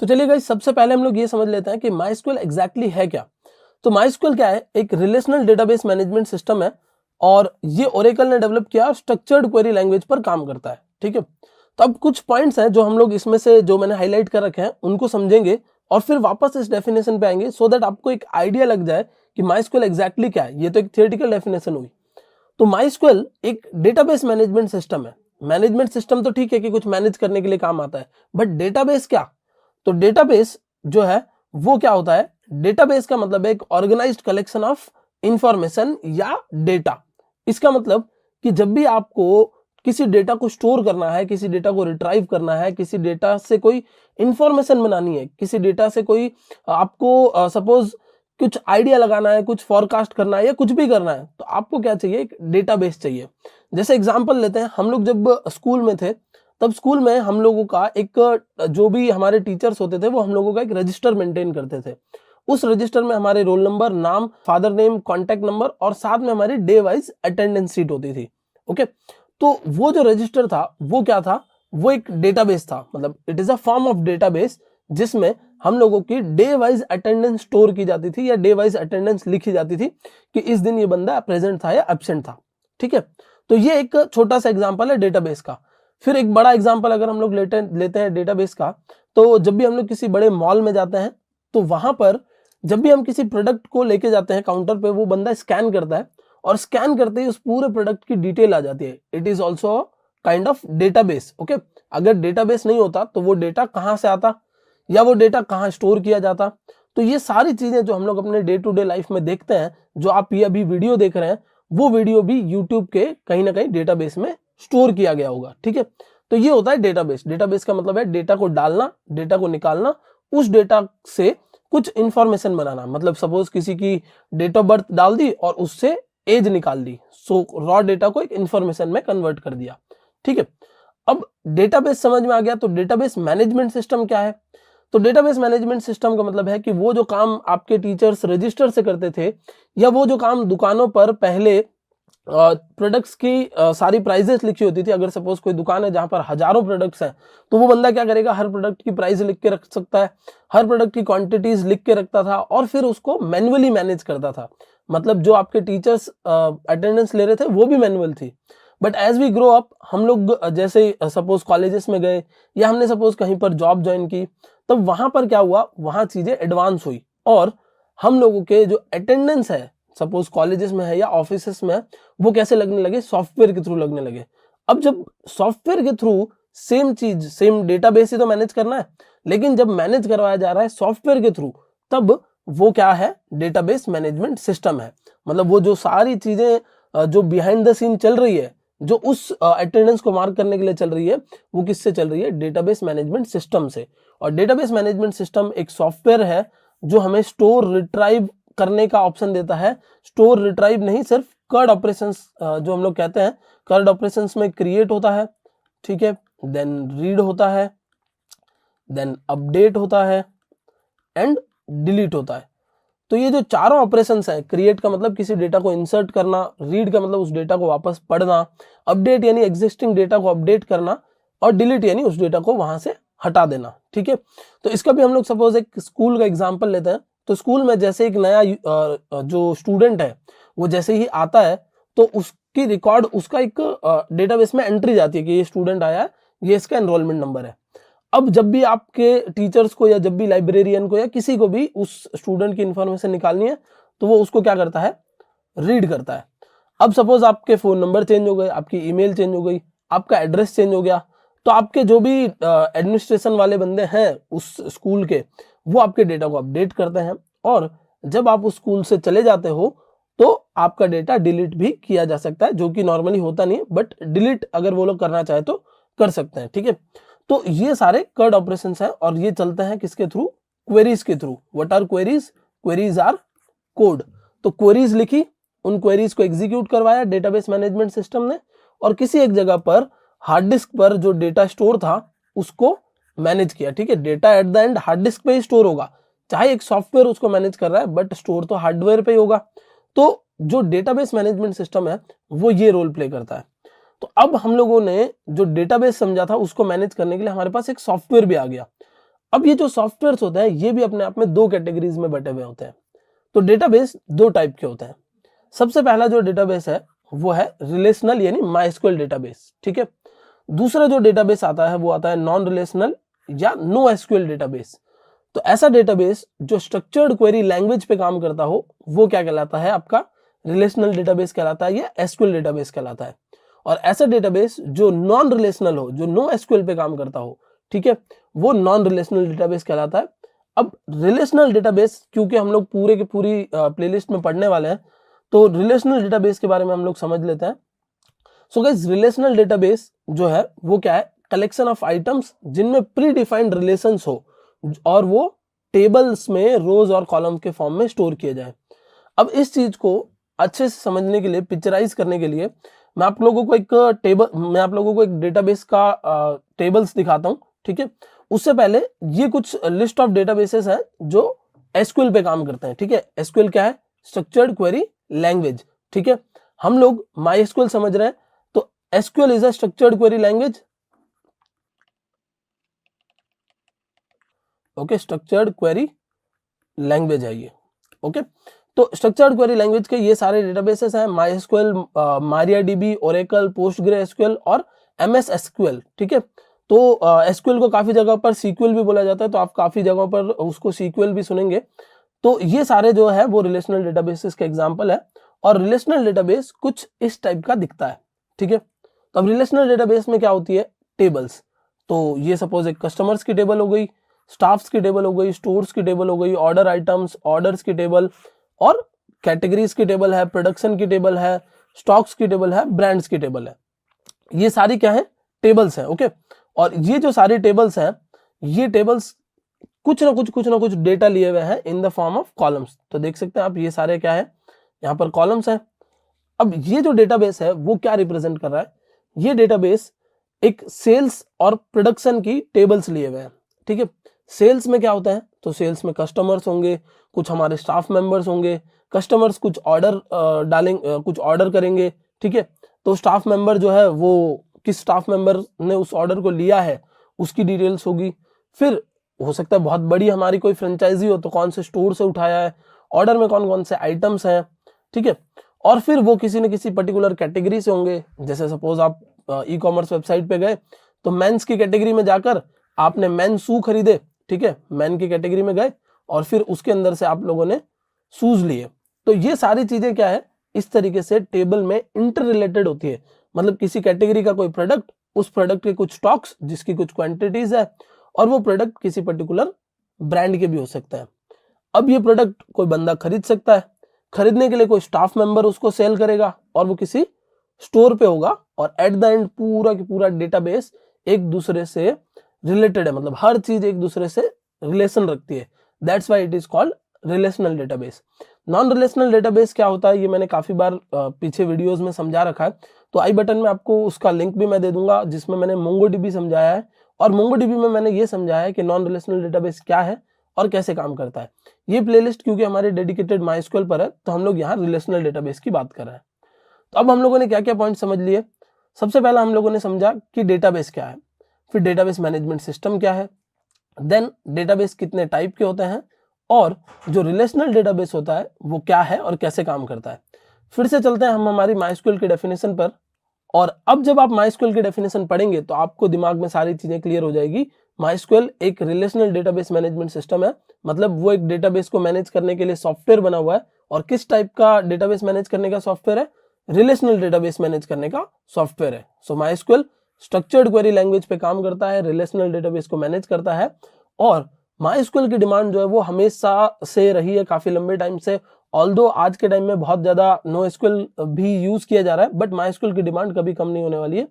तो चलिए गाइस, सबसे पहले हम लोग ये समझ लेते हैं कि माइस्क्यूएल एग्जैक्टली है क्या। तो माइस्क्यूएल क्या है? एक रिलेशनल डेटाबेस मैनेजमेंट सिस्टम है और ये ओरेकल ने डेवलप किया और स्ट्रक्चर्ड क्वेरी लैंग्वेज पर काम करता है। ठीक है, तो अब कुछ पॉइंट्स हैं जो हम लोग इसमें से जो मैंने हाईलाइट कर रखे हैं उनको समझेंगे और फिर वापस इस डेफिनेशन पे आएंगे सो दैट आपको एक आइडिया लग जाए कि माइस्क्यूएल एग्जैक्टली क्या है। ये तो एक थियोरेटिकल डेफिनेशन हुई। तो माइस्क्यूएल एक डेटाबेस मैनेजमेंट सिस्टम है। मैनेजमेंट सिस्टम तो ठीक है कि कुछ मैनेज करने के लिए काम आता है, बट डेटाबेस क्या? तो डेटाबेस जो है वो क्या होता है? डेटाबेस का मतलब है एक ऑर्गेनाइज्ड कलेक्शन ऑफ इंफॉर्मेशन या डेटा। इसका मतलब कि जब भी आपको किसी डेटा को स्टोर करना है, किसी डेटा को रिट्राइव करना है, किसी डेटा से कोई इंफॉर्मेशन बनानी है, किसी डेटा से कोई आपको सपोज कुछ आइडिया लगाना है, कुछ फॉरकास्ट करना है या कुछ भी करना है, तो आपको क्या चाहिए? एक डेटाबेस चाहिए। जैसे एग्जांपल लेते हैं, हम लोग जब स्कूल में थे तब स्कूल में हम लोगों का एक जो भी हमारे टीचर्स होते थे वो हम लोगों का एक रजिस्टर मेंटेन करते थे। उस रजिस्टर में हमारे रोल नंबर, नाम, फादर नेम, कॉन्टैक्ट नंबर और साथ में हमारी डे वाइज अटेंडेंस शीट होती थी। ओके, तो वो जो रजिस्टर था वो क्या था? वो एक डेटाबेस था। मतलब it is a form of database जिसमें हम लोगों की डे वाइज अटेंडेंस स्टोर की जाती थी या डे वाइज अटेंडेंस लिखी जाती थी कि इस दिन ये बंदा प्रेजेंट था या एब्सेंट था। ठीक है, तो ये एक छोटा सा एग्जांपल है डेटाबेस का। फिर एक बड़ा एग्जांपल अगर हम लोग लेते हैं डेटाबेस का, तो जब भी हम लोग किसी बड़े मॉल में जाते हैं तो वहां पर जब भी हम किसी प्रोडक्ट को लेके जाते हैं काउंटर पे, वो बंदा स्कैन करता है और स्कैन करते ही उस पूरे प्रोडक्ट की डिटेल आ जाती है। It is also kind of database. Okay, अगर डेटाबेस नहीं होता तो वो डेटा कहाँ से आता या वो डेटा कहाँ स्टोर किया जाता? तो ये सारी चीजें जो हम लोग अपने डे टू डे लाइफ में देखते हैं, जो आप ये अभी वीडियो देख रहे हैं, वो वीडियो भी यूट्यूब के कहीं ना कहीं डेटाबेस में स्टोर किया गया होगा। ठीक है, तो ये होता है डेटाबेस। डेटाबेस का मतलब है डेटा को डालना, डेटा को निकालना, उस डेटा से कुछ इंफॉर्मेशन बनाना। मतलब सपोज किसी की डेट ऑफ बर्थ डाल दी और उससे एज निकाल दी, सो रॉ डेटा को एक इंफॉर्मेशन में कन्वर्ट कर दिया। ठीक है, अब डेटाबेस समझ में आ गया। तो डेटाबेस मैनेजमेंट सिस्टम क्या है? तो डेटाबेस मैनेजमेंट सिस्टम का मतलब है कि वो जो काम आपके टीचर्स रजिस्टर से करते थे या वो जो काम दुकानों पर पहले प्रोडक्ट्स की सारी प्राइजेस लिखी होती थी। अगर सपोज कोई दुकान है जहां पर हजारों प्रोडक्ट्स हैं, तो वो बंदा क्या करेगा? हर प्रोडक्ट की प्राइस लिख के रख सकता है, हर प्रोडक्ट की क्वांटिटीज लिख के रखता था और फिर उसको मैन्युअली मैनेज करता था। मतलब जो आपके टीचर्स अटेंडेंस ले रहे थे वो भी मैनुअल थी। But as we grow up, हम लोग जैसे सपोज कॉलेजेस में गए या हमने सपोज कहीं पर जॉब ज्वाइन की, तब वहां पर क्या हुआ? वहां चीजें एडवांस हुई और हम लोगों के जो अटेंडेंस है सपोज कॉलेजेस में है या ऑफिसेस में है, वो कैसे लगने लगे? सॉफ्टवेयर के थ्रू लगने लगे। अब जब सॉफ्टवेयर के थ्रू सेम चीज, सेम डेटाबेस ही तो मैनेज करना है, लेकिन जब मैनेज करवाया जा रहा है सॉफ्टवेयर के थ्रू, तब वो क्या है? डेटाबेस मैनेजमेंट सिस्टम है। मतलब वो जो सारी चीजें जो बिहाइंड द सीन चल रही है, जो उस अटेंडेंस को मार्क करने के लिए चल रही है, वो किससे चल रही है? डेटाबेस मैनेजमेंट सिस्टम से। और डेटाबेस मैनेजमेंट सिस्टम एक सॉफ्टवेयर है जो हमें स्टोर रिट्राइव करने का ऑप्शन देता है। स्टोर रिट्राइव नहीं, सिर्फ कर्ड ऑपरेशंस जो हम लोग कहते हैं, कर्ड ऑपरेशंस में क्रिएट होता है, ठीक है, देन रीड होता है, देन अपडेट होता है एंड डिलीट होता है। तो ये जो चारों ऑपरेशंस हैं, क्रिएट का मतलब किसी डेटा को इंसर्ट करना, रीड का मतलब उस डेटा को वापस पढ़ना, अपडेट यानी एग्जिस्टिंग डेटा को अपडेट करना और डिलीट यानी उस डेटा को वहां से हटा देना। ठीक है, तो इसका भी हम लोग सपोज एक स्कूल का एग्जांपल लेते हैं। तो स्कूल में जैसे एक नया जो स्टूडेंट है वो जैसे ही आता है तो उसकी रिकॉर्ड, उसका एक डेटाबेस में एंट्री जाती है कि ये स्टूडेंट आया है, ये इसका एनरोलमेंट नंबर है। अब जब भी आपके टीचर्स को या जब भी लाइब्रेरियन को या किसी को भी उस स्टूडेंट की इंफॉर्मेशन निकालनी है, तो वो उसको क्या करता है? रीड करता है। अब सपोज आपके फोन नंबर चेंज हो गए, आपकी ईमेल चेंज हो गई, आपका एड्रेस चेंज हो गया, तो आपके जो भी एडमिनिस्ट्रेशन वाले बंदे हैं उस स्कूल के, वो आपके डेटा को अपडेट करते हैं और जब आप उस स्कूल से चले जाते हो तो आपका डेटा डिलीट भी किया जा सकता है, जो कि नॉर्मली होता नहीं है, बट डिलीट अगर वो लोग करना चाहे तो कर सकते हैं। ठीक है, तो ये सारे कर्ड ऑपरेशंस हैं और ये चलते हैं किसके थ्रू? क्वेरीज के through. What are queries? Queries are code. तो क्वेरीज लिखी, उन क्वेरीज को एग्जीक्यूट करवाया डेटाबेस मैनेजमेंट सिस्टम ने और किसी एक जगह पर हार्ड डिस्क पर जो डेटा स्टोर था उसको मैनेज किया। ठीक है, data at the end hard disk पे ही स्टोर होगा, चाहे एक सॉफ्टवेयर उसको मैनेज कर रहा है, बट स्टोर तो हार्डवेयर पे ही होगा। तो जो डेटाबेस मैनेजमेंट सिस्टम है वो ये रोल प्ले करता है। तो अब हम लोगों ने जो डेटाबेस समझा था उसको मैनेज करने के लिए हमारे पास एक सॉफ्टवेयर भी आ गया। अब ये जो सॉफ्टवेयर होते हैं ये भी अपने आप में दो कैटेगरीज में बटे हुए होते हैं। तो डेटाबेस दो टाइप के होते हैं। सबसे पहला जो डेटाबेस है वो है रिलेशनल यानी माइस्क्यूएल डेटाबेस, ठीक है। दूसरा जो डेटाबेस आता है वो आता है नॉन रिलेशनल या नो एसक्यूएल डेटाबेस। तो ऐसा डेटाबेस जो स्ट्रक्चर्ड क्वेरी लैंग्वेज पे काम करता हो वो क्या कहलाता है, आपका रिलेशनल डेटाबेस कहलाता है या एसक्यूएल डेटाबेस कहलाता है। और ऐसा डेटाबेस जो नॉन रिलेशनल हो, जो नो एसक्यूएल पे काम करता हो, ठीक है, वो नॉन रिलेशनल डेटाबेस कहलाता है। अब रिलेशनल डेटाबेस क्योंकि हम लोग पूरे की पूरी प्लेलिस्ट में पढ़ने वाले हैं, तो रिलेशनल डेटाबेस के बारे में हम लोग समझ लेते हैं। सो गाइस, रिलेशनल डेटाबेस जो है वो क्या है, कलेक्शन ऑफ आइटम्स जिनमें प्री डिफाइंड रिलेशंस हो और वो टेबल्स में रोज और कॉलम के फॉर्म में स्टोर किए जाए। अब इस चीज को अच्छे से समझने के लिए, पिक्चराइज करने के लिए मैं आप लोगों को एक डेटाबेस का टेबल्स दिखाता हूं, ठीक है। उससे पहले ये कुछ लिस्ट ऑफ डेटाबेसेस हैं जो एसक्यूएल पे काम करते हैं, ठीक है। एसक्यूएल क्या है, स्ट्रक्चर्ड क्वेरी लैंग्वेज, ठीक है। हम लोग माइस्क्यूएल समझ रहे हैं, तो SQL is a structured query language, okay, structured query language है ये, ओके। तो स्ट्रक्चर्ड क्वेरी लैंग्वेज के ये सारे डेटाबेसेस हैं, माइस्क्यूएल, मारियाडीबी, ओरेकल, पोस्टग्रेसक्यूएल और एमएस एसक्यूएल, ठीक है। तो एसक्यूएल को काफी जगह पर सीक्यूएल भी बोला जाता है, तो आप काफी जगहों पर उसको सीक्यूएल भी सुनेंगे। तो ये सारे जो है वो रिलेशनल डेटाबेसेस के एग्जांपल है। और रिलेशनल डेटाबेस कुछ इस टाइप का दिखता है, ठीक है। तो अब रिलेशनल डेटाबेस में क्या होती है, टेबल्स। तो ये सपोज एक कस्टमर्स की टेबल हो गई, स्टाफ्स की टेबल हो गई, स्टोर्स की टेबल हो गई, ऑर्डर आइटम्स, ऑर्डर्स की टेबल, और कैटेगरीज की टेबल है, प्रोडक्शन की टेबल है, स्टॉक्स की टेबल है, ब्रांड्स की टेबल है। ये सारी क्या है, टेबल्स हैं, ओके। और ये जो सारी टेबल्स हैं, ये टेबल्स कुछ ना कुछ डेटा लिए हुए हैं in the form of columns. तो देख सकते हैं आप, ये सारे क्या है, यहाँ पर कॉलम्स हैं। अब ये जो डेटाबेस है वो क्या रिप्रेजेंट कर रहा है, ये डेटाबेस एक सेल्स और प्रोडक्शन की टेबल्स लिए हुए हैं, ठीक है। सेल्स में क्या होता है, तो सेल्स में कस्टमर्स होंगे, कुछ हमारे स्टाफ मेंबर्स होंगे, कस्टमर्स कुछ ऑर्डर कुछ ऑर्डर करेंगे, ठीक है। तो स्टाफ मेंबर जो है वो किस स्टाफ मेंबर ने उस ऑर्डर को लिया है उसकी डिटेल्स होगी। फिर हो सकता है बहुत बड़ी हमारी कोई फ्रेंचाइजी हो तो कौन से स्टोर से उठाया है, ऑर्डर में कौन कौन से आइटम्स हैं, ठीक है। और फिर वो किसी न किसी पर्टिकुलर कैटेगरी से होंगे। जैसे सपोज आप ई कॉमर्स वेबसाइट पे गए तो मेंस की कैटेगरी में जाकर आपने मेन शू खरीदे, ठीक है, मेन की कैटेगरी में गए और फिर उसके अंदर से आप लोगों ने शूज लिए। तो ये सारी चीजें क्या है, इस तरीके से टेबल में इंटर रिलेटेड होती है। मतलब किसी कैटेगरी का कोई प्रोडक्ट, उस प्रोडक्ट के कुछ स्टॉक्स जिसकी कुछ क्वांटिटीज है, और वो प्रोडक्ट किसी पर्टिकुलर ब्रांड के भी हो सकता है। अब ये प्रोडक्ट कोई बंदा खरीद सकता है, खरीदने के लिए कोई स्टाफ मेंबर उसको सेल करेगा और वो किसी स्टोर पे होगा, और एट द एंड पूरा की पूरा डेटाबेस एक दूसरे से रिलेटेड है, मतलब हर चीज एक दूसरे से रिलेशन रखती है। That's why it is called relational database. Non relational database क्या होता है, ये मैंने काफी बार पीछे वीडियोस में समझा रखा है, तो आई बटन में आपको उसका लिंक भी मैं दे दूंगा जिसमें मैंने मोंगोडीबी समझाया है। और मोंगोडीबी में मैंने ये समझाया है कि नॉन रिलेशनल डेटाबेस क्या है और कैसे काम करता है। ये प्लेलिस्ट क्योंकि हमारे डेडिकेटेड माइस्क्यूएल पर है, तो हम लोग यहाँ रिलेशनल डेटाबेस की बात कर रहे हैं। तो अब हम लोगों ने क्या क्या पॉइंट समझ लिए। सबसे पहला हम लोगों ने समझा कि डेटाबेस क्या है, फिर डेटाबेस मैनेजमेंट सिस्टम क्या है, देन डेटाबेस कितने टाइप के होते हैं, और जो रिलेशनल डेटाबेस होता है वो क्या है और कैसे काम करता है। फिर से चलते हैं हम हमारी माइस्क्यूएल की डेफिनेशन पर। और अब जब आप माइस्क्यूएल की डेफिनेशन पढ़ेंगे तो आपको दिमाग में सारी चीजें क्लियर हो जाएगी। माइस्क्यूएल एक रिलेशनल डेटाबेस मैनेजमेंट सिस्टम है, मतलब वो एक डेटाबेस को मैनेज करने के लिए सॉफ्टवेयर बना हुआ है। और किस टाइप का डेटाबेस मैनेज करने का सॉफ्टवेयर है, रिलेशनल डेटाबेस मैनेज करने का सॉफ्टवेयर है। सो माइस्क्यूएल स्ट्रक्चर्ड क्वेरी लैंग्वेज पे काम करता है, रिलेशनल डेटाबेस को मैनेज करता है। और माइस्क्यूएल की डिमांड जो है वो हमेशा से रही है, काफी लंबे टाइम से। ऑल्दो आज के टाइम में बहुत ज्यादा नो एसक्यूएल भी यूज किया जा रहा है, बट माइस्क्यूएल की डिमांड कभी कम नहीं होने वाली है।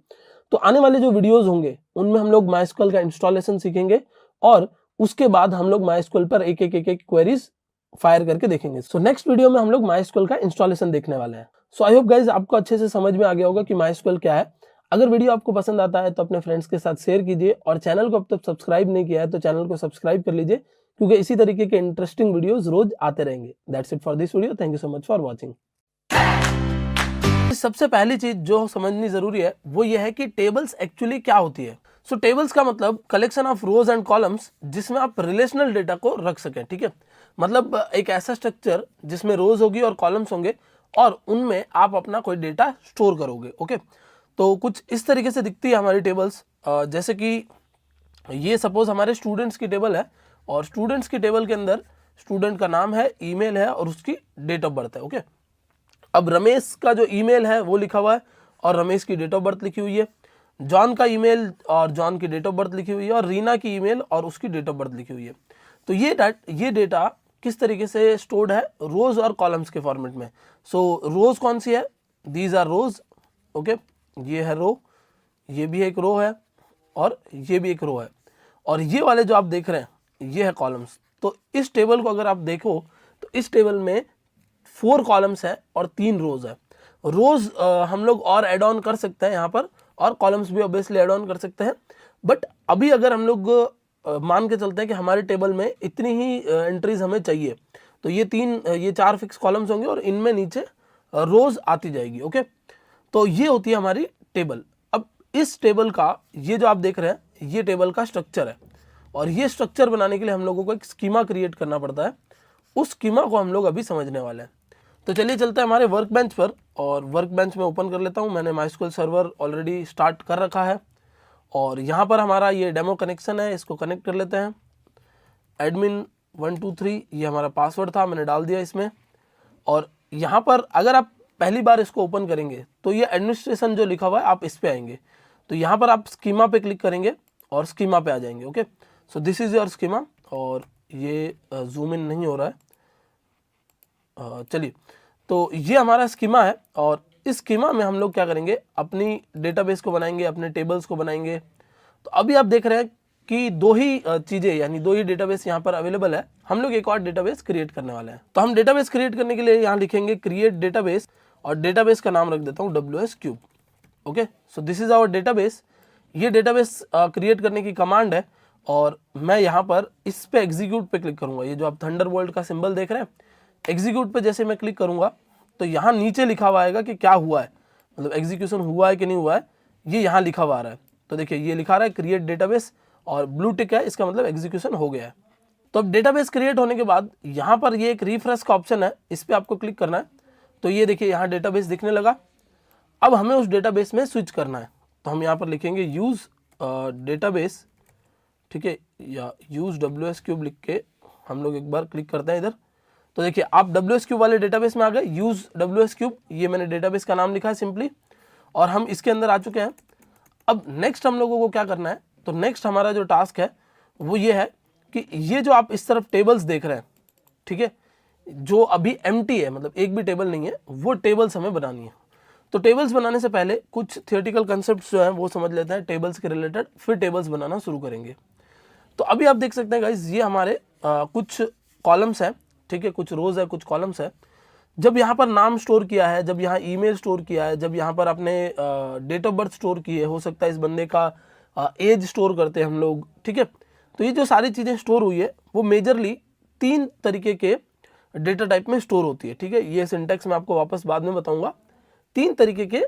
तो आने वाले जो वीडियोस होंगे उनमें हम लोग माइस्क्यूएल का इंस्टॉलेशन सीखेंगे, और उसके बाद हम लोग माइस्क्यूएल पर एक एक क्वेरीज फायर करके देखेंगे। सो नेक्स्ट वीडियो में हम लोग माइस्क्यूएल का इंस्टॉलेशन देखने वाले हैं। सो आई होप गाइज आपको अच्छे से समझ में आ गया होगा कि माइस्क्यूएल क्या है। अगर वीडियो आपको पसंद आता है तो अपने फ्रेंड्स के साथ शेयर कीजिए, और चैनल को अब तक सब्सक्राइब नहीं किया है तो चैनल को सब्सक्राइब कर लीजिए, क्योंकि इसी तरीके के इंटरेस्टिंग वीडियोस रोज आते रहेंगे। That's it for this video, thank you so much for watching. सबसे पहली चीज जो समझनी जरूरी है वो ये है कि टेबल्स एक्चुअली क्या होती है। सो टेबल्स का मतलब collection of rose and columns जिसमें आप रिलेशनल डेटा को रख सकें, ठीक है। मतलब एक ऐसा स्ट्रक्चर जिसमें रोज होगी और कॉलम्स होंगे और उनमें आप अपना कोई डेटा स्टोर करोगे, ओके। तो कुछ इस तरीके से दिखती है हमारी टेबल्स। जैसे कि ये सपोज हमारे स्टूडेंट्स की टेबल है और स्टूडेंट्स की टेबल के अंदर स्टूडेंट का नाम है, ईमेल है और उसकी डेट ऑफ बर्थ है, ओके। अब रमेश का जो ईमेल है वो लिखा हुआ है और रमेश की डेट ऑफ बर्थ लिखी हुई है। जॉन का ईमेल और जॉन की डेट ऑफ बर्थ लिखी हुई है और रीना की ईमेल और उसकी डेट ऑफ बर्थ लिखी हुई है। तो ये डेटा किस तरीके से स्टोर्ड है, रोज और कॉलम्स के फॉर्मेट में। सो रोज कौन सी है, दीज आर रोज, ओके। ये है रो, ये भी एक रो है और ये भी एक रो है और ये वाले जो आप देख रहे हैं ये है कॉलम्स। तो इस टेबल को अगर आप देखो तो इस टेबल में 4 कॉलम्स है और 3 रोज है। रोज हम लोग और ऐड ऑन कर सकते हैं यहाँ पर और कॉलम्स भी ऑब्वियसली ऐड ऑन कर सकते हैं। बट अभी अगर हम लोग मान के चलते हैं कि हमारे टेबल में इतनी ही एंट्रीज हमें चाहिए, तो ये 4 फिक्स कॉलम्स होंगे और इनमें नीचे रोज आती जाएगी, ओके। तो ये होती है हमारी टेबल। अब इस टेबल का ये जो आप देख रहे हैं ये टेबल का स्ट्रक्चर है और ये स्ट्रक्चर बनाने के लिए हम लोगों को एक स्कीमा क्रिएट करना पड़ता है। उस स्कीमा को हम लोग अभी समझने वाले हैं। तो चलिए चलते हैं हमारे वर्क बेंच पर और वर्क बेंच में ओपन कर लेता हूं। मैंने माइस्क्यूएल सर्वर ऑलरेडी स्टार्ट कर रखा है और यहाँ पर हमारा ये डेमो कनेक्शन है, इसको कनेक्ट कर लेते हैं। एडमिन 123 ये हमारा पासवर्ड था, मैंने डाल दिया इसमें। और यहाँ पर अगर आप पहली बार इसको ओपन करेंगे तो ये एडमिनिस्ट्रेशन जो लिखा हुआ है आप इस पे आएंगे। तो यहाँ पर आप स्कीमा पे क्लिक करेंगे और स्कीमा पे आ जाएंगे, okay. So this is your schema और ये जूम इन नहीं हो रहा है, चलिए। तो ये हमारा स्कीमा है और इस स्कीमा में हम लोग क्या करेंगे, अपनी डेटाबेस को बनाएंगे, अपने टेबल्स को बनाएंगे। तो अभी आप देख रहे हैं कि 2 ही चीज़ें यानी 2 ही डेटाबेस यहाँ पर अवेलेबल है। हम लोग एक और डेटाबेस क्रिएट करने वाले हैं। तो हम डेटाबेस क्रिएट करने के लिए यहाँ लिखेंगे क्रिएट डेटाबेस और डेटाबेस का नाम रख देता हूँ WS cube, okay. So this is our database. ये डेटाबेस क्रिएट करने की कमांड है और मैं यहाँ पर इस पे एग्जीक्यूट पे क्लिक करूँगा। ये जो आप थंडरबोल्ट का सिंबल देख रहे हैं, एग्जीक्यूट पे जैसे मैं क्लिक करूँगा तो यहाँ नीचे लिखा हुआ आएगा कि क्या हुआ है, मतलब एग्जीक्यूशन हुआ है कि नहीं हुआ है, ये यहाँ लिखा हुआ आ रहा है। तो देखिए ये लिखा रहा है क्रिएट डेटाबेस और ब्लू टिक है, इसका मतलब एग्जीक्यूशन हो गया है। तो अब डेटाबेस क्रिएट होने के बाद यहाँ पर ये एक रिफ्रेश का ऑप्शन है, इस पर आपको क्लिक करना है। तो ये देखिए यहाँ डेटाबेस दिखने लगा। अब हमें उस डेटाबेस में स्विच करना है, तो हम यहाँ पर लिखेंगे यूज़ डेटाबेस, ठीक है, या यूज़ WS क्यूब लिख के हम लोग एक बार क्लिक करते हैं इधर। तो देखिए आप WS क्यूब वाले डेटाबेस में आ गए, यूज़ WS क्यूब, ये मैंने डेटाबेस का नाम लिखा है सिंपली और हम इसके अंदर आ चुके हैं। अब नेक्स्ट हम लोगों को क्या करना है, तो नेक्स्ट हमारा जो टास्क है वो ये है कि ये जो आप इस तरफ टेबल्स देख रहे हैं, ठीक है, जो अभी एम्प्टी है, मतलब एक भी टेबल नहीं है, वो टेबल्स हमें बनानी है। तो टेबल्स बनाने से पहले कुछ थियोरेटिकल कंसेप्ट्स जो हैं वो समझ लेते हैं टेबल्स के रिलेटेड, फिर टेबल्स बनाना शुरू करेंगे। तो अभी आप देख सकते हैं गाइस, ये हमारे कुछ कॉलम्स हैं, ठीक है, कुछ रोज है, कुछ कॉलम्स है। जब यहाँ पर नाम स्टोर किया है, जब यहाँ ईमेल स्टोर किया है, जब यहाँ पर आपने डेट ऑफ बर्थ स्टोर की है, हो सकता है इस बंदे का एज स्टोर करते हैं हम लोग, ठीक है। तो ये जो सारी चीज़ें स्टोर हुई है वो मेजरली 3 तरीके के डेटा टाइप में स्टोर होती है, ठीक है। ये सिंटैक्स मैं आपको वापस बाद में बताऊंगा। 3 तरीके के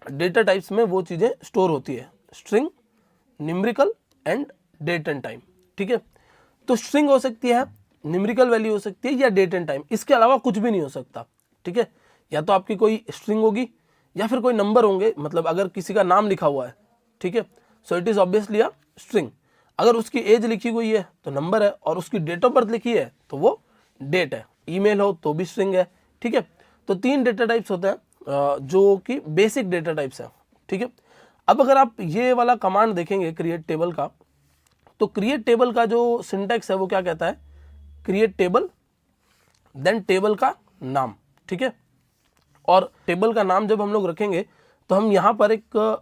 डेटा टाइप्स में वो चीज़ें स्टोर होती है, string, numerical and date and time, ठीक है। तो स्ट्रिंग हो सकती है, न्यूमेरिकल वैल्यू हो सकती है या डेट एंड टाइम, इसके अलावा कुछ भी नहीं हो सकता, ठीक है। या तो आपकी कोई स्ट्रिंग होगी या फिर कोई नंबर होंगे, मतलब अगर किसी का नाम लिखा हुआ है, ठीक है, so it is obviously a string. अगर उसकी एज लिखी हुई है तो नंबर है और उसकी डेट ऑफ बर्थ लिखी है तो वो डेट है। ईमेल हो तो भी स्ट्रिंग है, ठीक है। तो 3 डेटा टाइप्स होते हैं जो कि बेसिक डेटा टाइप्स हैं, ठीक है। अब अगर आप ये वाला कमांड देखेंगे क्रिएट टेबल का, तो क्रिएट टेबल का जो सिंटैक्स है वो क्या कहता है, क्रिएट टेबल देन टेबल का नाम, ठीक है। और टेबल का नाम जब हम लोग रखेंगे तो हम यहाँ पर एक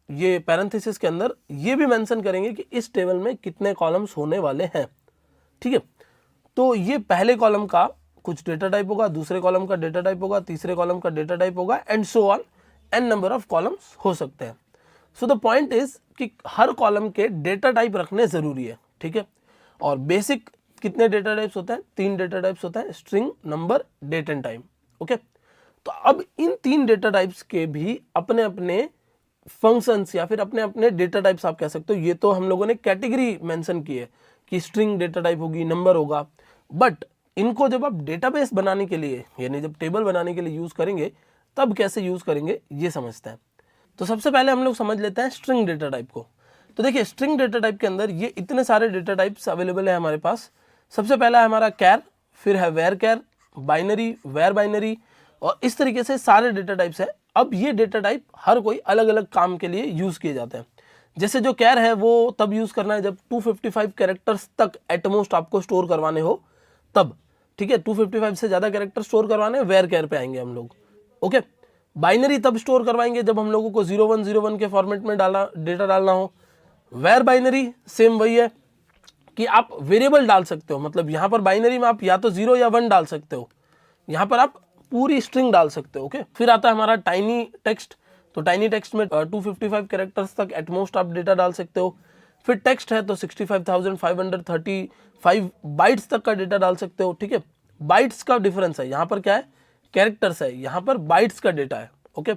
ये पैरेंथेसिस के अंदर ये भी मेंशन करेंगे कि इस टेबल में कितने कॉलम्स होने वाले हैं, ठीक है। तो ये पहले कॉलम का कुछ डेटा टाइप होगा, दूसरे कॉलम का डेटा टाइप होगा, तीसरे कॉलम का डेटा टाइप होगा and so on, N number of columns हो सकते हैं। सो द पॉइंट इज कि हर कॉलम के डेटा टाइप रखने जरूरी है, ठीक है। और बेसिक कितने डेटा टाइप्स होते हैं, 3 डेटा टाइप्स होते हैं, string, number, date and time, okay. तो अब इन 3 डेटा टाइप्स के भी अपने अपने फंक्शंस या फिर अपने अपने डेटा टाइप्स आप कह सकते हो। ये तो हम लोगों ने कैटेगरी मेंशन की है कि स्ट्रिंग डेटा टाइप होगी, नंबर होगा, बट इनको जब आप डेटाबेस बनाने के लिए यानी जब टेबल बनाने के लिए यूज करेंगे तब कैसे यूज करेंगे ये समझते हैं। तो सबसे पहले हम लोग समझ लेते हैं स्ट्रिंग डेटा टाइप को। तो देखिए स्ट्रिंग डेटा टाइप के अंदर ये इतने सारे डेटा टाइप्स अवेलेबल है हमारे पास। सबसे पहला है हमारा कैर, फिर है varchar, binary, varbinary, और इस तरीके से सारे डेटा टाइप्स है। अब ये डेटा टाइप हर कोई अलग अलग काम के लिए यूज किए जाते हैं। जैसे जो कैर है वो तब यूज करना है जब 255 कैरेक्टर्स तक एटमोस्ट आपको स्टोर करवाने हो तब, ठीक है। 255 से ज्यादा कैरेक्टर स्टोर करवाने, वेर कैर पे आएंगे हम लोग, ओके। बाइनरी तब स्टोर करवाएंगे जब हम लोगों को 0101 के फॉर्मेट में डेटा डालना हो। वेर बाइनरी सेम वही है कि आप वेरिएबल डाल सकते हो, मतलब यहां पर बाइनरी में आप या तो 0 या 1 डाल सकते हो, यहां पर आप पूरी स्ट्रिंग डाल सकते हो, ओके। फिर आता है हमारा टाइनी टेक्स्ट। तो टाइनी टेक्स्ट में 255 कैरेक्टर्स तक एटमोस्ट आप डेटा डाल सकते हो। फिर टेक्स्ट है तो 65,535 बाइट्स तक का डेटा डाल सकते हो, ठीक है। बाइट्स का डिफरेंस है, यहाँ पर क्या है, कैरेक्टर्स है, यहाँ पर बाइट्स का डेटा है, ओके।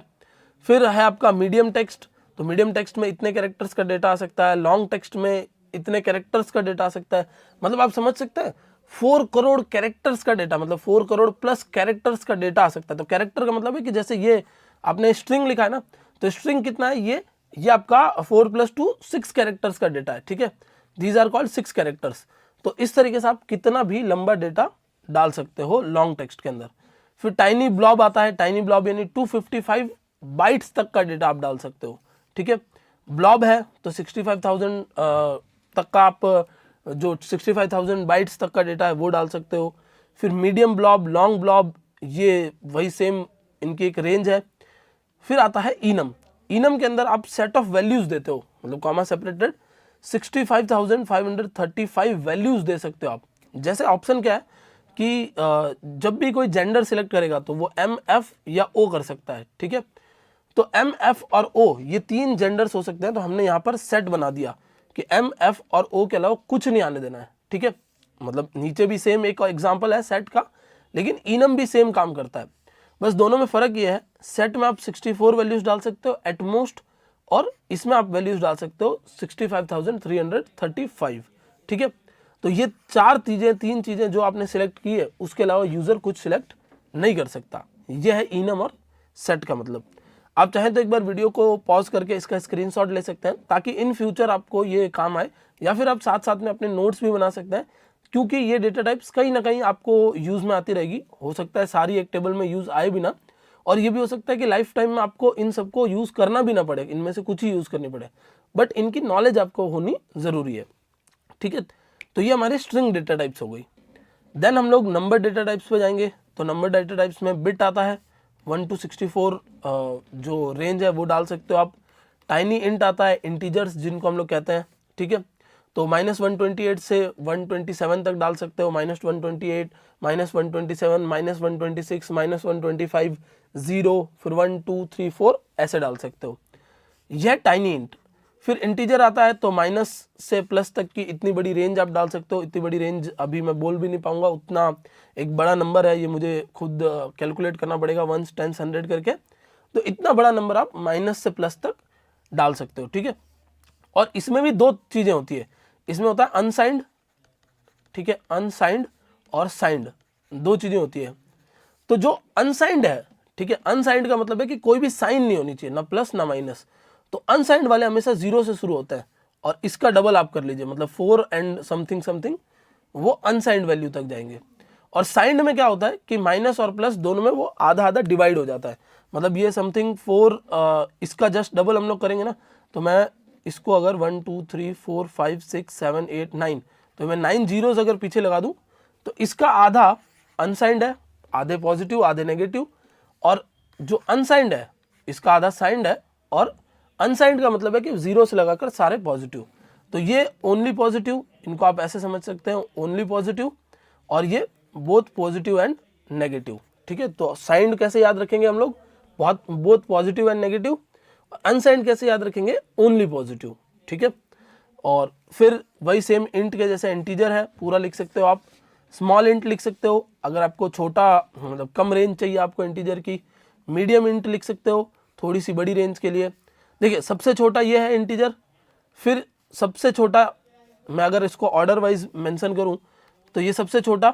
फिर है आपका मीडियम टेक्स्ट। तो मीडियम टेक्स्ट में इतने कैरेक्टर्स का डेटा आ सकता है, लॉन्ग टेक्स्ट में इतने कैरेक्टर्स का डेटा आ सकता है। मतलब आप समझ सकते हैं 4 करोड़ कैरेक्टर्स का डेटा, मतलब 4 करोड़ प्लस कैरेक्टर्स का डेटा आ सकता है। तो कैरेक्टर का मतलब है कि जैसे ये आपने स्ट्रिंग लिखा है ना, तो स्ट्रिंग कितना है, ये आपका 4 + 2 6 कैरेक्टर्स का डेटा है, ठीक है। These are called 6 characters. तो इस तरीके से आप कितना भी लंबा डेटा डाल सकते हो लॉन्ग टेक्स्ट के अंदर। फिर टाइनी ब्लॉब आता है। टाइनी ब्लॉब यानी 255 बाइट्स तक का डेटा आप डाल सकते हो, ठीक है। ब्लॉब है तो 65,000 तक का आप जो 65,000 बाइट्स तक का डेटा है वो डाल सकते हो। फिर मीडियम ब्लॉब, लॉन्ग ब्लॉब, ये वही सेम इनकी एक रेंज है। फिर आता है इनम। इनम के अंदर आप सेट ऑफ वैल्यूज देते हो, मतलब कॉमा सेपरेटेड 65,535 वैल्यूज दे सकते हो आप। जैसे ऑप्शन क्या है कि जब भी कोई जेंडर सिलेक्ट करेगा तो वो एम, एफ या ओ कर सकता है, ठीक है। तो एम, एफ और ओ ये 3 जेंडर्स हो सकते हैं। तो हमने यहाँ पर सेट बना दिया कि एम, एफ और ओ के अलावा कुछ नहीं आने देना है, ठीक है। मतलब नीचे भी सेम एक एग्जांपल है सेट का, लेकिन इनम भी सेम काम करता है। बस दोनों में फर्क ये है, सेट में आप 64 वैल्यूज डाल सकते हो एटमोस्ट, और इसमें आप वैल्यूज डाल सकते हो 65,335, ठीक है। तो ये 3 चीजें जो आपने सिलेक्ट की है, उसके अलावा यूजर कुछ सिलेक्ट नहीं कर सकता। यह है इनम और सेट का मतलब। आप चाहें तो एक बार वीडियो को पॉज करके इसका स्क्रीनशॉट ले सकते हैं ताकि इन फ्यूचर आपको ये काम आए, या फिर आप साथ साथ में अपने नोट्स भी बना सकते हैं, क्योंकि ये डेटा टाइप्स कहीं ना कहीं आपको यूज में आती रहेगी। हो सकता है सारी एक टेबल में यूज आए भी ना, और ये भी हो सकता है कि लाइफ टाइम में आपको इन सबको यूज करना भी ना पड़े, इनमें से कुछ ही यूज करनी पड़े, बट इनकी नॉलेज आपको होनी जरूरी है, ठीक है। तो ये हमारे स्ट्रिंग डेटा टाइप्स हो गई। देन हम लोग नंबर डेटा टाइप्स पे जाएंगे। तो नंबर डेटा टाइप्स में बिट आता है, 1 to 64 जो रेंज है वो डाल सकते हो आप। टाइनी इंट आता है, इंटीजर्स जिनको हम लोग कहते हैं, ठीक है। तो -128 से 127 तक डाल सकते हो, -128, -127, -126, -125, 0, फिर 1, 2, 3, 4 ऐसे डाल सकते हो। यह टाइनी इंट। फिर इंटीजर आता है तो माइनस से प्लस तक की इतनी बड़ी रेंज आप डाल सकते हो। इतनी बड़ी रेंज अभी मैं बोल भी नहीं पाऊंगा, उतना एक बड़ा नंबर है, ये मुझे खुद कैलकुलेट करना पड़ेगा 1s, 10s, 100 करके। तो इतना बड़ा नंबर आप माइनस से प्लस तक डाल सकते हो, ठीक है। और इसमें भी 2 चीजें होती है, इसमें होता है अनसाइंड, ठीक है, अनसाइंड और साइंड, 2 चीजें होती है। तो जो अनसाइंड है, ठीक है, अनसाइंड का मतलब है कि कोई भी साइन नहीं होनी चाहिए, ना प्लस ना माइनस। तो अनसाइंड वाले हमेशा 0 से शुरू होते हैं, और इसका डबल आप कर लीजिए, मतलब 4 एंड समथिंग समथिंग, वो अनसाइंड वैल्यू तक जाएंगे। और साइंड में क्या होता है कि माइनस और प्लस दोनों में वो आधा आधा डिवाइड हो जाता है। मतलब ये समथिंग 4, इसका जस्ट डबल हम लोग करेंगे ना, तो मैं इसको अगर 1, 2, 3, 4, 5, 6, 7, 8, 9, तो मैं 9 जीरोस अगर पीछे लगा दूं तो इसका आधा अनसाइंड है, आधे पॉजिटिव आधे नेगेटिव, और जो अनसाइंड है इसका आधा साइंड है, और अनसाइंड का मतलब है कि 0 से लगाकर सारे पॉजिटिव। तो ये ओनली पॉजिटिव, इनको आप ऐसे समझ सकते हैं, ओनली पॉजिटिव, और ये बोथ पॉजिटिव एंड नेगेटिव, ठीक है। तो साइंड कैसे याद रखेंगे हम लोग, both positive and negative. Unsigned कैसे याद रखेंगे, ओनली पॉजिटिव, ठीक है। और फिर वही सेम इंट के जैसे इंटीजर है, पूरा लिख सकते हो आप, स्मॉल इंट लिख सकते हो अगर आपको छोटा मतलब कम रेंज चाहिए आपको इंटीजर की, मीडियम इंट लिख सकते हो थोड़ी सी बड़ी रेंज के लिए। देखिए सबसे छोटा ये है इंटीजर, फिर सबसे छोटा मैं अगर इसको ऑर्डर वाइज मेंशन करूं तो ये सबसे छोटा,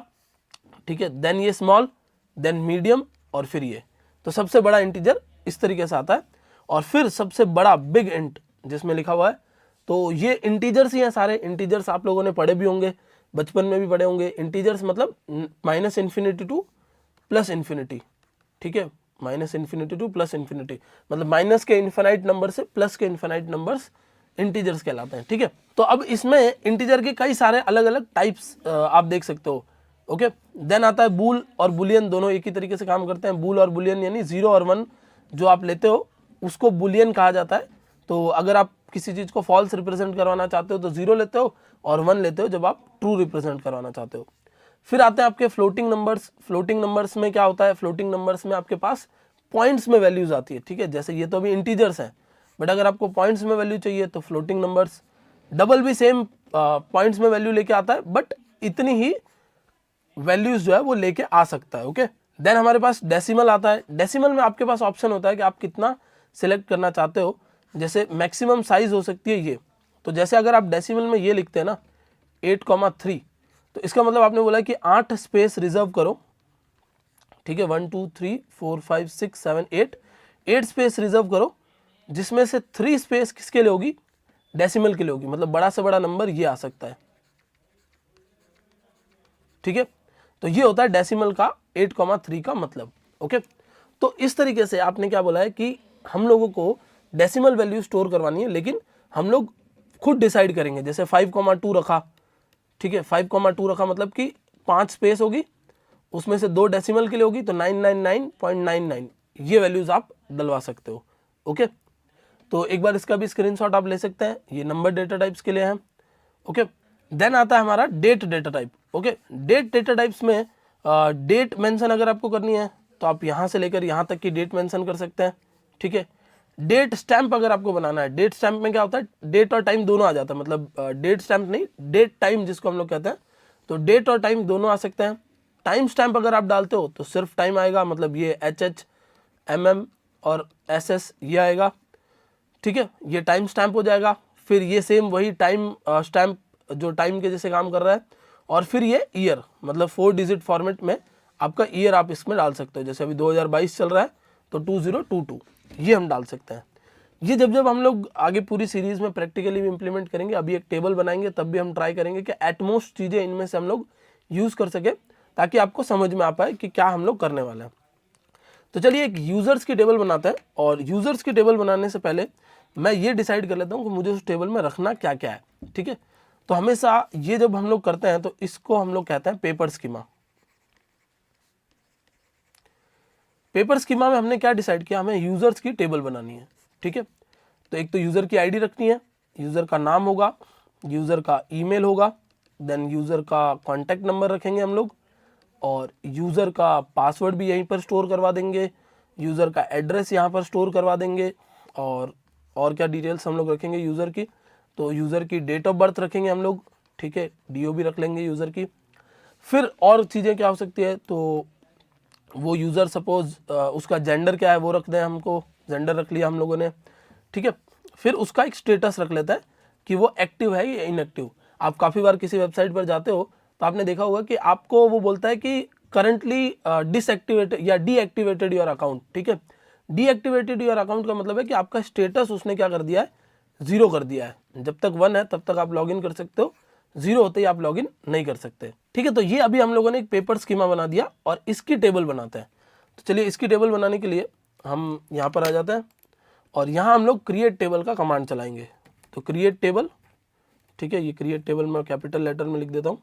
ठीक है, देन ये स्मॉल, देन मीडियम और फिर ये। तो सबसे बड़ा इंटीजर इस तरीके से आता है और फिर सबसे बड़ा बिग इंट जिसमें लिखा हुआ है। तो ये इंटीजर्स ही हैं सारे। इंटीजर्स आप लोगों ने पढ़े भी होंगे, बचपन में भी पढ़े होंगे। इंटीजर्स मतलब minus infinity two plus infinity, ठीक है, minus infinity two plus infinity, मतलब माइनस के इन्फिनाइट नंबर से प्लस के इन्फिनाइट नंबर्स इंटीजर्स कहलाते हैं, ठीक है। तो अब इसमें इंटीजर के कई सारे अलग अलग टाइप्स आप देख सकते हो, ओके। देन आता है बूल और बुलियन, दोनों एक ही तरीके से काम करते हैं। बूल और बुलियन यानी 0 और 1 जो आप लेते हो उसको बुलियन कहा जाता है। तो अगर आप किसी चीज़ को फॉल्स रिप्रेजेंट करवाना चाहते हो तो 0 लेते हो और 1 लेते हो जब आप ट्रू रिप्रेजेंट करवाना चाहते हो। फिर आते हैं आपके फ्लोटिंग नंबर्स। फ्लोटिंग नंबर्स में क्या होता है, फ्लोटिंग नंबर्स में आपके पास पॉइंट्स में वैल्यूज आती है, ठीक है। जैसे ये तो अभी इंटीजर्स हैं, बट अगर आपको पॉइंट्स में वैल्यू चाहिए तो फ्लोटिंग नंबर्स। डबल भी सेम पॉइंट्स में वैल्यू लेके आता है, बट इतनी ही वैल्यूज जो है वो लेके आ सकता है, ओके। देन हमारे पास डेसिमल आता है। डेसिमल में आपके पास ऑप्शन होता है कि आप कितना सिलेक्ट करना चाहते हो। जैसे मैक्सिमम साइज हो सकती है ये, तो जैसे अगर आप डेसिमल में ये लिखते हैं ना 8,3, तो इसका मतलब आपने बोला कि 8 स्पेस रिजर्व करो, ठीक है, 1 2 3 4 5 6 7 8 स्पेस रिजर्व करो, जिसमें से 3 स्पेस किसके लिए होगी, डेसिमल के लिए होगी। मतलब बड़ा से बड़ा नंबर ये आ सकता है, ठीक है। तो ये होता है डेसिमल का 8,3 का मतलब, ओके। तो इस तरीके से आपने क्या बोला है कि हम लोगों को डेसिमल वैल्यू स्टोर करवानी है, लेकिन हम लोग खुद डिसाइड करेंगे। जैसे 5,2 रखा, ठीक है, 5,2 रखा मतलब कि 5 स्पेस होगी, उसमें से 2 डेसिमल के लिए होगी, तो 999.99 ये वैल्यूज आप डलवा सकते हो, ओके। तो एक बार इसका भी स्क्रीनशॉट आप ले सकते हैं, ये नंबर डेटा टाइप्स के लिए है, ओके। देन आता है हमारा date data type, okay. Date data types में डेट मेंशन अगर आपको करनी है तो आप यहाँ से लेकर यहाँ तक की डेट मेंशन कर सकते हैं, ठीक है। डेट स्टैंप अगर आपको बनाना है, डेट स्टैंप में क्या होता है, डेट और टाइम दोनों आ जाता है। मतलब डेट स्टैंप नहीं, डेट टाइम जिसको हम लोग कहते हैं, तो डेट और टाइम दोनों आ सकते हैं। टाइम स्टैंप अगर आप डालते हो तो सिर्फ टाइम आएगा, मतलब ये HH MM और SS ये आएगा, ठीक है, ये टाइम स्टैंप हो जाएगा। फिर ये सेम वही टाइम स्टैंप जो टाइम के जैसे काम कर रहा है, और फिर ये ईयर, मतलब 4 डिजिट फॉर्मेट में आपका ईयर आप इसमें डाल सकते हो। जैसे अभी 2022 चल रहा है तो 2022 ये हम डाल सकते हैं। ये जब जब हम लोग आगे पूरी सीरीज में प्रैक्टिकली भी इंप्लीमेंट करेंगे, अभी एक टेबल बनाएंगे तब भी हम ट्राई करेंगे कि एटमोस्ट चीज़ें इनमें से हम लोग यूज़ कर सके, ताकि आपको समझ में आ पाए कि क्या हम लोग करने वाले हैं। तो चलिए एक यूज़र्स की टेबल बनाते हैं, और यूज़र्स की टेबल बनाने से पहले मैं ये डिसाइड कर लेता हूँ कि मुझे उस टेबल में रखना क्या क्या है, ठीक है। तो हमेशा ये जब हम लोग करते हैं तो इसको हम लोग कहते हैं पेपर स्कीमा। पेपर स्कीमा में हमने क्या डिसाइड किया, हमें यूज़र्स की टेबल बनानी है, ठीक है। तो एक तो यूज़र की आईडी रखनी है, यूज़र का नाम होगा, यूज़र का ईमेल होगा, देन यूज़र का कॉन्टैक्ट नंबर रखेंगे हम लोग, और यूज़र का पासवर्ड भी यहीं पर स्टोर करवा देंगे, यूज़र का एड्रेस यहाँ पर स्टोर करवा देंगे, और क्या डिटेल्स हम लोग रखेंगे यूज़र की, तो यूज़र की डेट ऑफ बर्थ रखेंगे हम लोग, ठीक है, DO भी रख लेंगे यूज़र की। फिर और चीज़ें क्या हो सकती है, तो वो यूज़र सपोज उसका जेंडर क्या है वो रख दें, हमको जेंडर रख लिया हम लोगों ने, ठीक है। फिर उसका एक स्टेटस रख लेता है कि वो एक्टिव है या इनएक्टिव। आप काफ़ी बार किसी वेबसाइट पर जाते हो तो आपने देखा होगा कि आपको वो बोलता है कि करंटली डिसएक्टिवेटेड या डीएक्टिवेटेड योर अकाउंट, ठीक है। डीएक्टिवेटेड योर अकाउंट का मतलब है कि आपका स्टेटस उसने क्या कर दिया है, 0 कर दिया है। जब तक 1 है तब तक आप लॉगिन कर सकते हो, 0 होते ही आप लॉगिन नहीं कर सकते, ठीक है। तो ये अभी हम लोगों ने एक पेपर स्कीमा बना दिया और इसकी टेबल बनाते हैं। तो चलिए इसकी टेबल बनाने के लिए हम यहाँ पर आ जाते हैं, और यहाँ हम लोग क्रिएट टेबल का कमांड चलाएंगे। तो क्रिएट टेबल, ठीक है, ये क्रिएट टेबल मैं कैपिटल लेटर में लिख देता हूँ,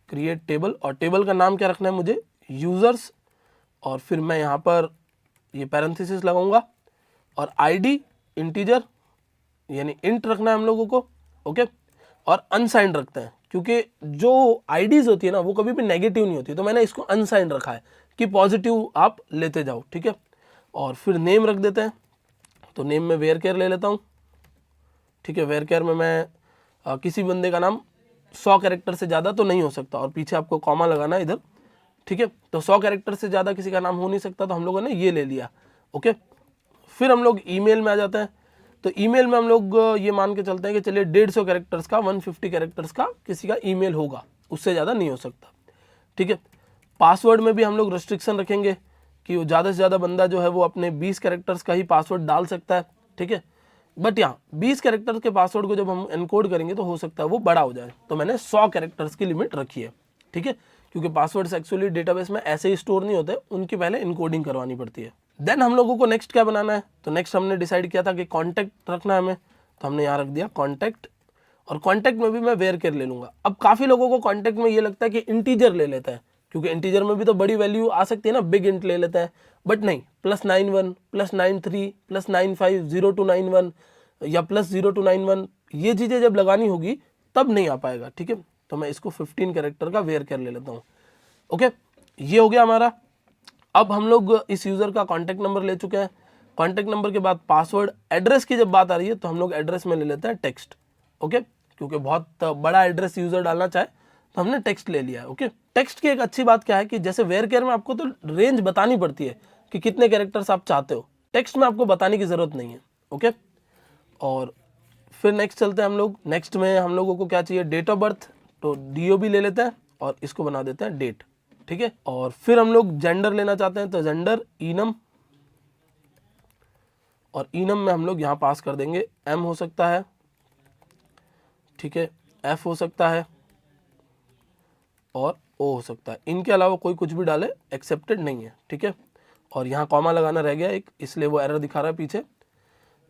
क्रिएट टेबल। और टेबल का नाम क्या रखना है मुझे, यूज़र्स, और फिर मैं यहाँ पर ये पैरेंथेसिस लगाऊंगा, और आईडी इंटीजर यानी इंट रखना है हम लोगों को, ओके। और अनसाइंड रखते हैं, क्योंकि जो आईडीज होती है ना वो कभी भी नेगेटिव नहीं होती, तो मैंने इसको अनसाइंड रखा है कि पॉजिटिव आप लेते जाओ, ठीक है। और फिर नेम रख देते हैं, तो नेम में वेयर केयर ले लेता हूँ, ठीक है। वेयर केयर में मैं किसी बंदे का नाम 100 कैरेक्टर से ज़्यादा तो नहीं हो सकता, और पीछे आपको कॉमा लगाना है इधर, ठीक है। तो 100 कैरेक्टर से ज़्यादा किसी का नाम हो नहीं सकता, तो हम लोगों ने ये ले लिया, ओके। फिर हम लोग ईमेल में आ जाते हैं। तो ईमेल में हम लोग ये मान के चलते हैं कि चलिए 150 कैरेक्टर्स का 150 कैरेक्टर्स का किसी का ईमेल होगा, उससे ज़्यादा नहीं हो सकता, ठीक है। पासवर्ड में भी हम लोग रेस्ट्रिक्शन रखेंगे कि ज़्यादा से ज़्यादा बंदा जो है वो अपने 20 कैरेक्टर्स का ही पासवर्ड डाल सकता है, ठीक है। बट यहाँ 20 कैरेक्टर्स के पासवर्ड को जब हम एनकोड करेंगे तो हो सकता है वो बड़ा हो जाए, तो मैंने 100 कैरेक्टर्स की लिमिट रखी है, ठीक है, क्योंकि पासवर्ड्स एक्चुअली डेटाबेस में ऐसे ही स्टोर नहीं होते, उनकी पहले इनकोडिंग करवानी पड़ती है। देन हम लोगों को नेक्स्ट क्या बनाना है, तो नेक्स्ट हमने डिसाइड किया था कि कॉन्टैक्ट रखना है हमें, तो हमने यहाँ रख दिया कॉन्टैक्ट, और कॉन्टैक्ट में भी मैं वेयर केयर ले लूँगा। अब काफ़ी लोगों को कॉन्टैक्ट में ये लगता है कि इंटीजर ले लेता है, क्योंकि इंटीजर में भी तो बड़ी वैल्यू आ सकती है ना, बिग इंट ले लेता है, बट नहीं, +91 +93 +95 0291 या +0291 ये चीज़ें जब लगानी होगी तब नहीं आ पाएगा, ठीक है। तो मैं इसको 15 कैरेक्टर का वेयर केयर ले लेता हूँ। ओके, ये हो गया हमारा। अब हम लोग इस यूज़र का कॉन्टैक्ट नंबर ले चुके हैं। कॉन्टैक्ट नंबर के बाद पासवर्ड, एड्रेस की जब बात आ रही है तो हम लोग एड्रेस में ले लेते हैं टेक्स्ट, ओके, क्योंकि बहुत बड़ा एड्रेस यूज़र डालना चाहे तो हमने टेक्स्ट ले लिया है, ओके। टेक्स्ट की एक अच्छी बात क्या है कि जैसे वेयर केयर में आपको तो रेंज बतानी पड़ती है कि कितने कैरेक्टर्स आप चाहते हो, टेक्स्ट में आपको बताने की ज़रूरत नहीं है, ओके। और फिर नेक्स्ट चलते हैं हम लोग। नेक्स्ट में हम लोगों को क्या चाहिए, डेट ऑफ बर्थ, तो DOB ले लेते हैं और इसको बना देते हैं डेट, ठीक है। और फिर हम लोग जेंडर लेना चाहते हैं, तो जेंडर ईनम, और ईनम में हम लोग यहाँ पास कर देंगे M हो सकता है, ठीक है, F हो सकता है और O हो सकता है, इनके अलावा कोई कुछ भी डाले एक्सेप्टेड नहीं है, ठीक है। और यहाँ कॉमा लगाना रह गया एक, इसलिए वो एरर दिखा रहा है पीछे।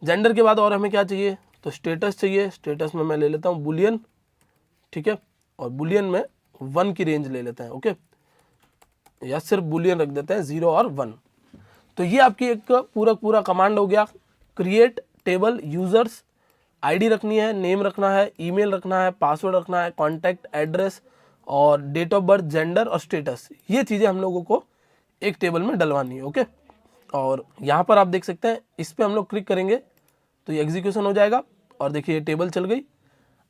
जेंडर के बाद और हमें क्या चाहिए, तो स्टेटस चाहिए। स्टेटस में मैं ले लेता हूँ बुलियन, ठीक है, और बुलियन में 1 की रेंज ले लेते हैं, ओके, या सिर्फ बुलियन रख देते हैं 0 और 1। तो ये आपकी एक पूरा कमांड हो गया। क्रिएट टेबल यूजर्स, आईडी रखनी है, नेम रखना है, ईमेल रखना है, पासवर्ड रखना है, कॉन्टैक्ट एड्रेस और डेट ऑफ बर्थ, जेंडर और स्टेटस, ये चीज़ें हम लोगों को एक टेबल में डलवानी है, ओके। और यहाँ पर आप देख सकते हैं, इस पर हम लोग क्लिक करेंगे तो ये एग्जीक्यूशन हो जाएगा और देखिए ये टेबल चल गई।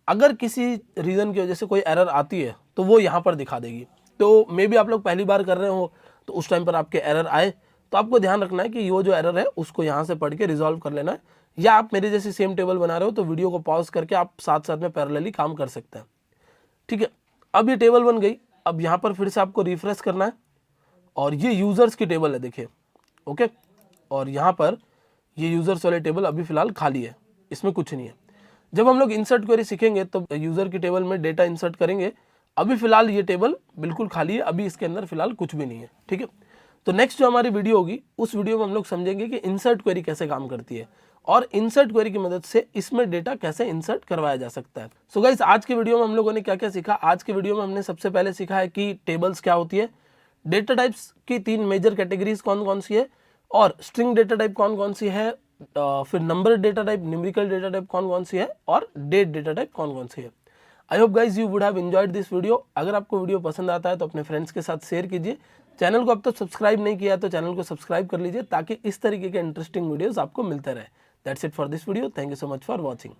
अगर किसी रीज़न की वजह से कोई एरर आती है तो वो यहाँ पर दिखा देगी। तो मे बी आप लोग पहली बार कर रहे हो तो उस टाइम पर आपके एरर आए तो आपको ध्यान रखना है कि वो जो एरर है उसको यहाँ से पढ़ के रिजॉल्व कर लेना है, या आप मेरे जैसी सेम टेबल बना रहे हो तो वीडियो को पॉज करके आप साथ साथ में पैरेलली काम कर सकते हैं, ठीक है। अब ये टेबल बन गई। अब यहाँ पर फिर से आपको रिफ्रेश करना है और ये यूज़र्स की टेबल है, देखिए, ओके। और यहाँ पर ये यूज़र्स वाले टेबल अभी फ़िलहाल खाली है, इसमें कुछ नहीं है। जब हम लोग इंसर्ट क्वेरी सीखेंगे तो यूज़र की टेबल में डेटा इंसर्ट करेंगे। अभी फ़िलहाल ये टेबल बिल्कुल खाली है, अभी इसके अंदर फ़िलहाल कुछ भी नहीं है, ठीक है। तो नेक्स्ट जो हमारी वीडियो होगी उस वीडियो में हम लोग समझेंगे कि इंसर्ट क्वेरी कैसे काम करती है और इंसर्ट क्वेरी की मदद से इसमें डेटा कैसे इंसर्ट करवाया जा सकता है। सो गाइस, आज के वीडियो में हम लोगों ने क्या क्या सीखा। आज के वीडियो में हमने सबसे पहले सीखा है कि टेबल्स क्या होती है, डेटा टाइप्स की 3 मेजर कैटेगरीज कौन कौन सी है, और स्ट्रिंग डेटा टाइप कौन कौन सी है, फिर number data type, numerical data type कौन कौन सी है, और डेट डेटा टाइप कौन कौन सी है। I hope guys you would have enjoyed this video. अगर आपको वीडियो पसंद आता है तो अपने फ्रेंड्स के साथ शेयर कीजिए। चैनल को अब तक सब्सक्राइब नहीं किया है तो चैनल को सब्सक्राइब कर लीजिए ताकि इस तरीके के इंटरेस्टिंग वीडियोस आपको मिलते रहे। That's it for this video. Thank you so much for watching.